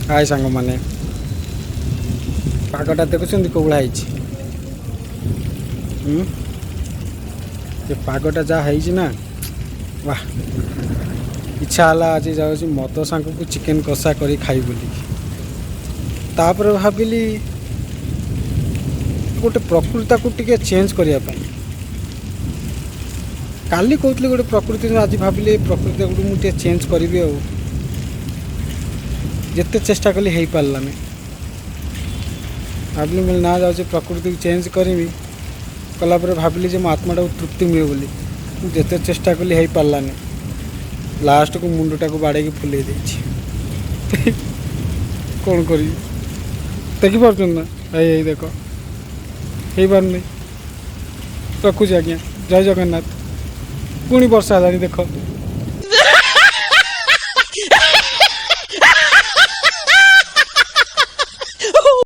हाय सांग मैंने पागटा देखुं कौड़ा ये पागटा जहाँ है ना वाह इच्छा है आज जाऊँ मद सांग को चिकेन कषा कर खाई बोली तापर भाविली गोटे प्रकृति को टिके चेंज करने काली कहते गोटे प्रकृति आज भाविली प्रकृति को मुझे चेंज करी जिते चेष्टा कली हो पारानी भाविली मैं ना जाऊँ प्रकृति को चेंज करी कलापर भाविली जे मो आत्माटा को तृप्ति मिले बोली जिते चेष्टा कली हो पारानी लास्ट को मुंडटा को बाड़े फुले कौन कर देखिपार ना ये देख हो पार नहीं रखुच आज्ञा जय जगन्नाथ पुणी वर्षा हेलानी देख।